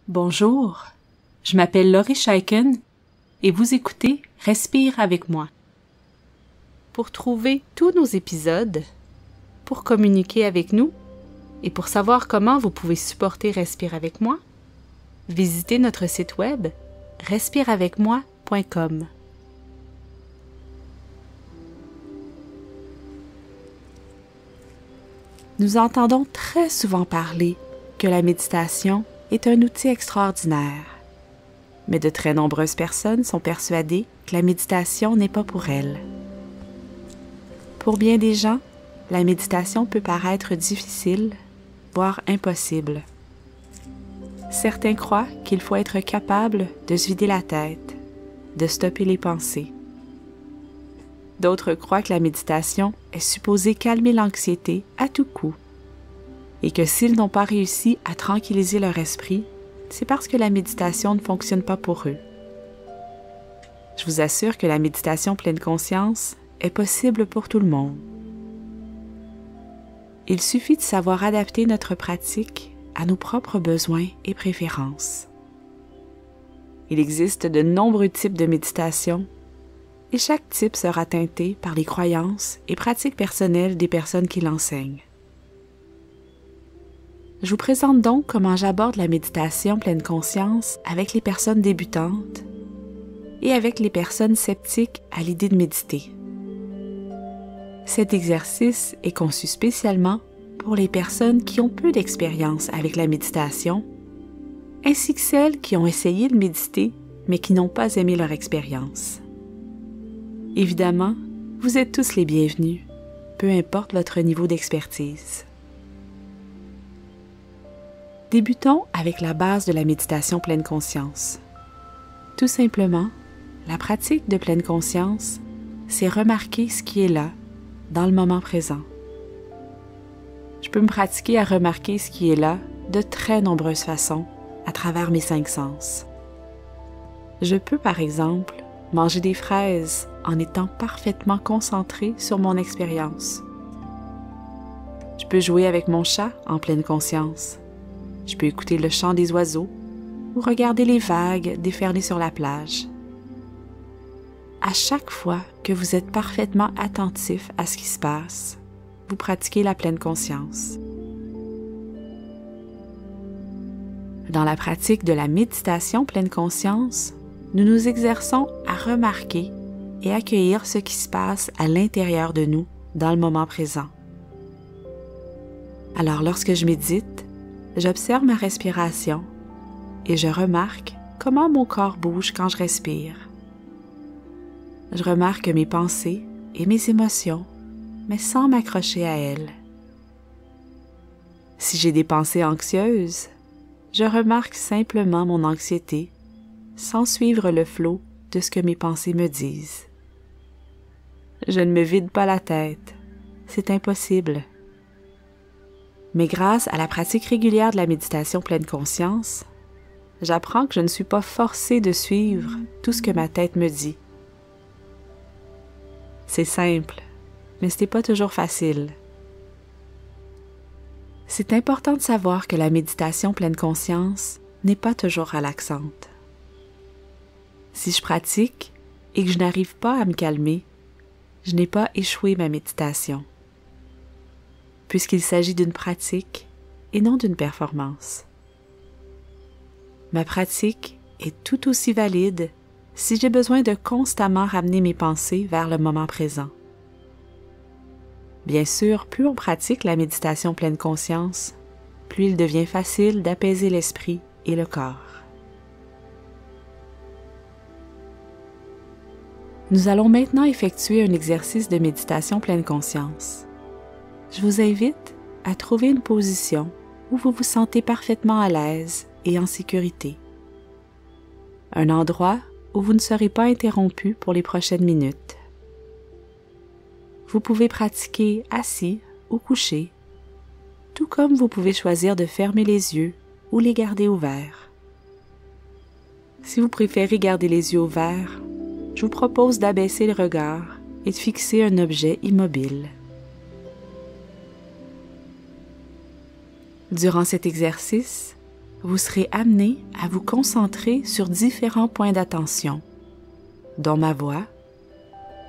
Bonjour, je m'appelle Laurie Scheiken et vous écoutez Respire avec moi. Pour trouver tous nos épisodes, pour communiquer avec nous et pour savoir comment vous pouvez supporter Respire avec moi, visitez notre site web respireavecmoi.com. Nous entendons très souvent parler que la méditation est un outil extraordinaire. Mais de très nombreuses personnes sont persuadées que la méditation n'est pas pour elles. Pour bien des gens, la méditation peut paraître difficile, voire impossible. Certains croient qu'il faut être capable de se vider la tête, de stopper les pensées. D'autres croient que la méditation est supposée calmer l'anxiété à tout coup et que s'ils n'ont pas réussi à tranquilliser leur esprit, c'est parce que la méditation ne fonctionne pas pour eux. Je vous assure que la méditation pleine conscience est possible pour tout le monde. Il suffit de savoir adapter notre pratique à nos propres besoins et préférences. Il existe de nombreux types de méditation et chaque type sera teinté par les croyances et pratiques personnelles des personnes qui l'enseignent. Je vous présente donc comment j'aborde la méditation pleine conscience avec les personnes débutantes et avec les personnes sceptiques à l'idée de méditer. Cet exercice est conçu spécialement pour les personnes qui ont peu d'expérience avec la méditation, ainsi que celles qui ont essayé de méditer mais qui n'ont pas aimé leur expérience. Évidemment, vous êtes tous les bienvenus, peu importe votre niveau d'expertise. Débutons avec la base de la méditation pleine conscience. Tout simplement, la pratique de pleine conscience, c'est remarquer ce qui est là, dans le moment présent. Je peux me pratiquer à remarquer ce qui est là de très nombreuses façons, à travers mes 5 sens. Je peux, par exemple, manger des fraises en étant parfaitement concentré sur mon expérience. Je peux jouer avec mon chat en pleine conscience. Je peux écouter le chant des oiseaux ou regarder les vagues déferler sur la plage. À chaque fois que vous êtes parfaitement attentif à ce qui se passe, vous pratiquez la pleine conscience. Dans la pratique de la méditation pleine conscience, nous nous exerçons à remarquer et accueillir ce qui se passe à l'intérieur de nous dans le moment présent. Alors lorsque je médite, j'observe ma respiration et je remarque comment mon corps bouge quand je respire. Je remarque mes pensées et mes émotions, mais sans m'accrocher à elles. Si j'ai des pensées anxieuses, je remarque simplement mon anxiété sans suivre le flot de ce que mes pensées me disent. Je ne me vide pas la tête, c'est impossible. Mais grâce à la pratique régulière de la méditation pleine conscience, j'apprends que je ne suis pas forcée de suivre tout ce que ma tête me dit. C'est simple, mais ce n'est pas toujours facile. C'est important de savoir que la méditation pleine conscience n'est pas toujours relaxante. Si je pratique et que je n'arrive pas à me calmer, je n'ai pas échoué ma méditation, puisqu'il s'agit d'une pratique et non d'une performance. Ma pratique est tout aussi valide si j'ai besoin de constamment ramener mes pensées vers le moment présent. Bien sûr, plus on pratique la méditation pleine conscience, plus il devient facile d'apaiser l'esprit et le corps. Nous allons maintenant effectuer un exercice de méditation pleine conscience. Je vous invite à trouver une position où vous vous sentez parfaitement à l'aise et en sécurité. Un endroit où vous ne serez pas interrompu pour les prochaines minutes. Vous pouvez pratiquer assis ou couché, tout comme vous pouvez choisir de fermer les yeux ou les garder ouverts. Si vous préférez garder les yeux ouverts, je vous propose d'abaisser le regard et de fixer un objet immobile. Durant cet exercice, vous serez amené à vous concentrer sur différents points d'attention, dont ma voix,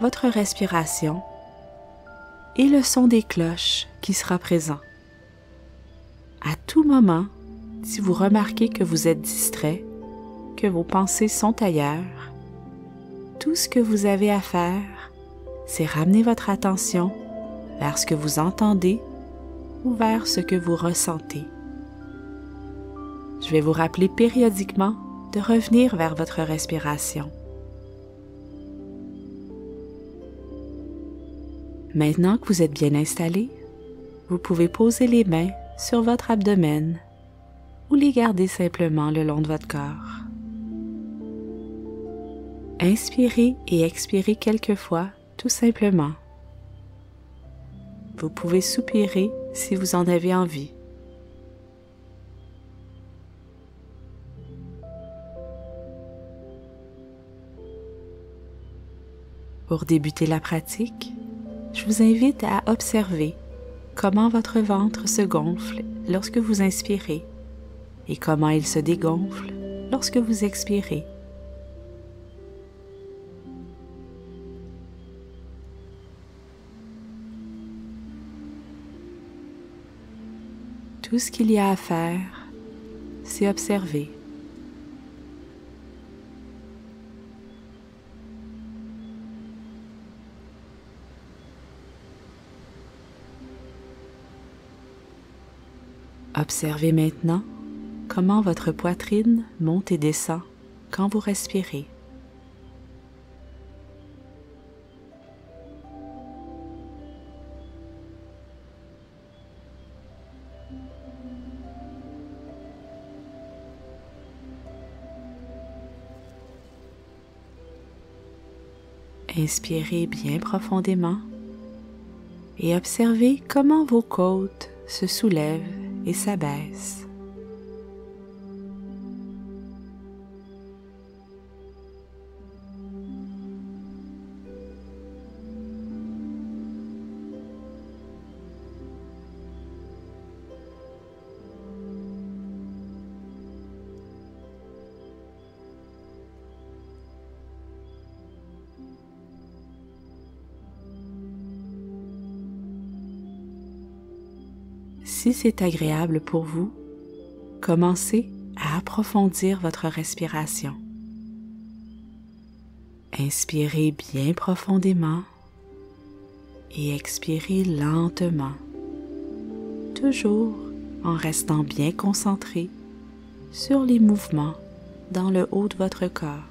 votre respiration et le son des cloches qui sera présent. À tout moment, si vous remarquez que vous êtes distrait, que vos pensées sont ailleurs, tout ce que vous avez à faire, c'est ramener votre attention vers ce que vous entendez ou vers ce que vous ressentez. Je vais vous rappeler périodiquement de revenir vers votre respiration. Maintenant que vous êtes bien installé, vous pouvez poser les mains sur votre abdomen ou les garder simplement le long de votre corps. Inspirez et expirez quelques fois, tout simplement. Vous pouvez soupirer si vous en avez envie. Pour débuter la pratique, je vous invite à observer comment votre ventre se gonfle lorsque vous inspirez et comment il se dégonfle lorsque vous expirez. Tout ce qu'il y a à faire, c'est observer. Observez maintenant comment votre poitrine monte et descend quand vous respirez. Inspirez bien profondément et observez comment vos côtes se soulèvent et s'abaissent. Si c'est agréable pour vous, commencez à approfondir votre respiration. Inspirez bien profondément et expirez lentement, toujours en restant bien concentré sur les mouvements dans le haut de votre corps.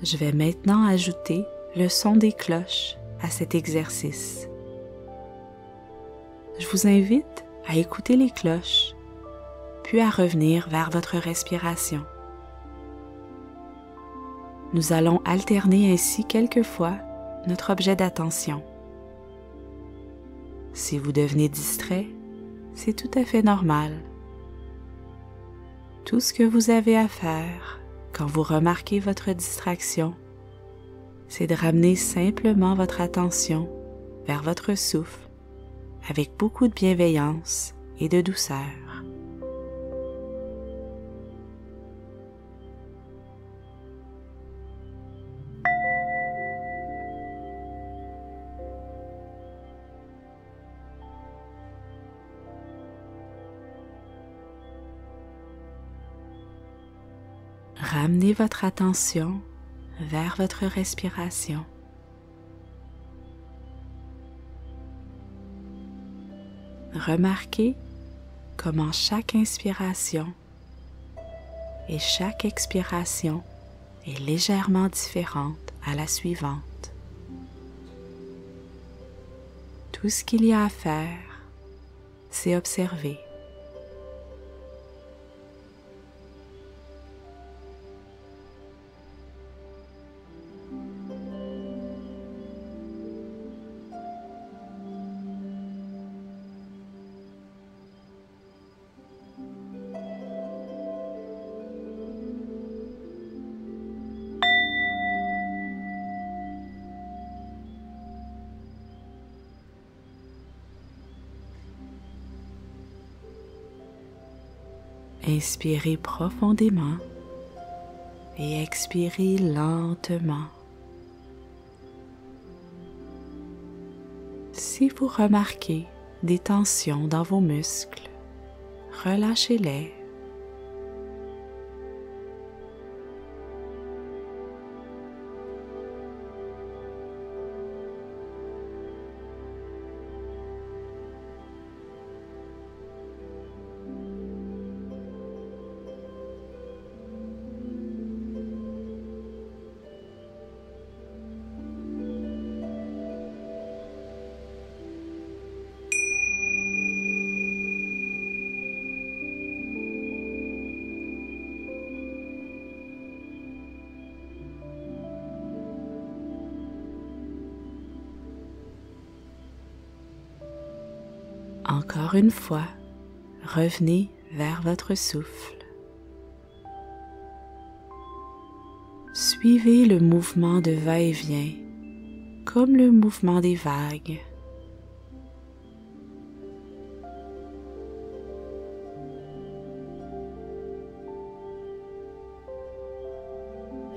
Je vais maintenant ajouter le son des cloches à cet exercice. Je vous invite à écouter les cloches, puis à revenir vers votre respiration. Nous allons alterner ainsi quelquefois notre objet d'attention. Si vous devenez distrait, c'est tout à fait normal. Tout ce que vous avez à faire quand vous remarquez votre distraction, c'est de ramener simplement votre attention vers votre souffle avec beaucoup de bienveillance et de douceur. Ramenez votre attention vers votre respiration. Remarquez comment chaque inspiration et chaque expiration est légèrement différente à la suivante. Tout ce qu'il y a à faire, c'est observer. Inspirez profondément et expirez lentement. Si vous remarquez des tensions dans vos muscles, relâchez-les. Encore une fois, revenez vers votre souffle. Suivez le mouvement de va-et-vient, comme le mouvement des vagues.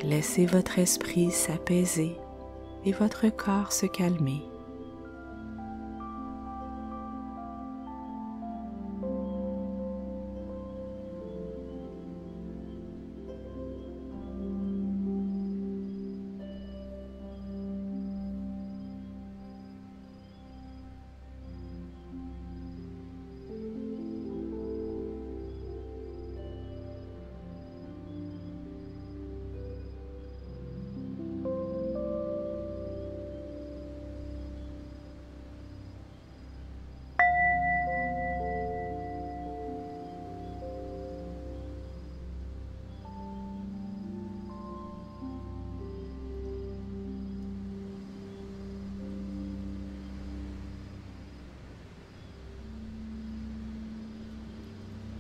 Laissez votre esprit s'apaiser et votre corps se calmer.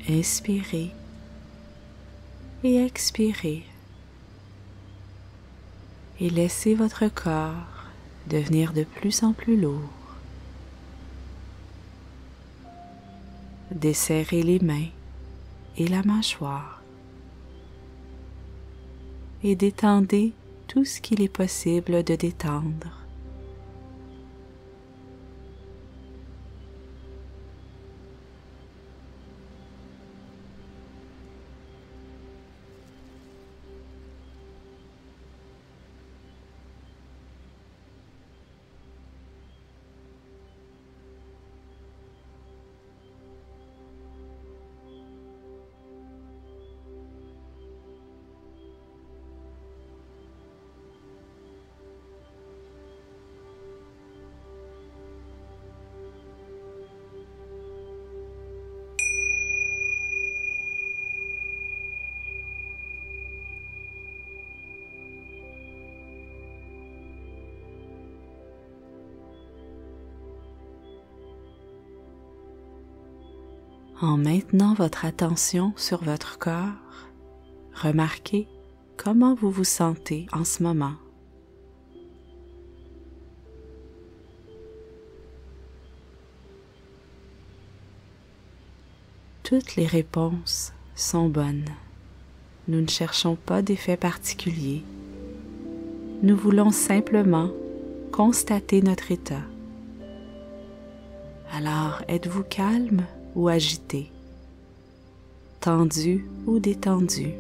Inspirez et expirez et laissez votre corps devenir de plus en plus lourd. Desserrez les mains et la mâchoire et détendez tout ce qu'il est possible de détendre. En maintenant votre attention sur votre corps, remarquez comment vous vous sentez en ce moment. Toutes les réponses sont bonnes. Nous ne cherchons pas d'effet particulier. Nous voulons simplement constater notre état. Alors, êtes-vous calme ou agité, tendu ou détendu?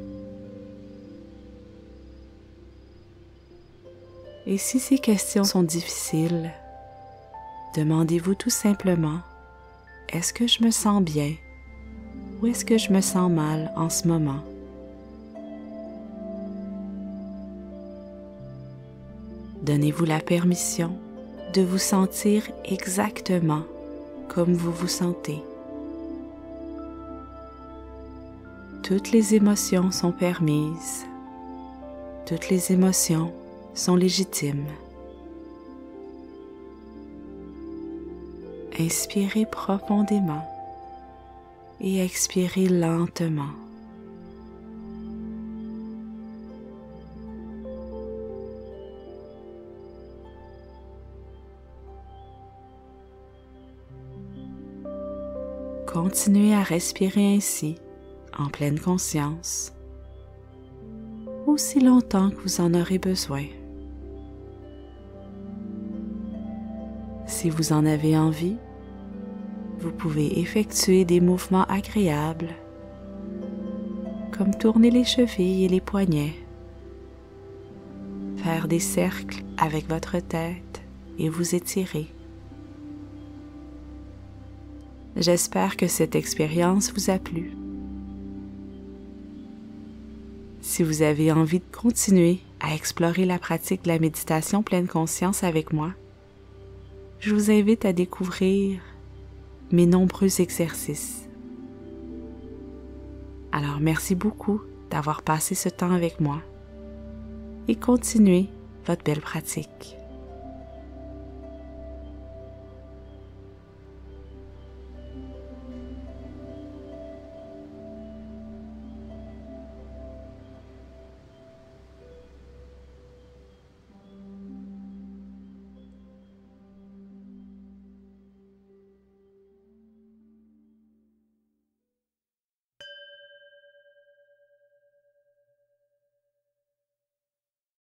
Et si ces questions sont difficiles, demandez-vous tout simplement, est-ce que je me sens bien ou est-ce que je me sens mal en ce moment? Donnez-vous la permission de vous sentir exactement comme vous vous sentez. Toutes les émotions sont permises. Toutes les émotions sont légitimes. Inspirez profondément et expirez lentement. Continuez à respirer ainsi en pleine conscience, aussi longtemps que vous en aurez besoin. Si vous en avez envie, vous pouvez effectuer des mouvements agréables, comme tourner les chevilles et les poignets, faire des cercles avec votre tête et vous étirer. J'espère que cette expérience vous a plu. Si vous avez envie de continuer à explorer la pratique de la méditation pleine conscience avec moi, je vous invite à découvrir mes nombreux exercices. Alors merci beaucoup d'avoir passé ce temps avec moi et continuez votre belle pratique.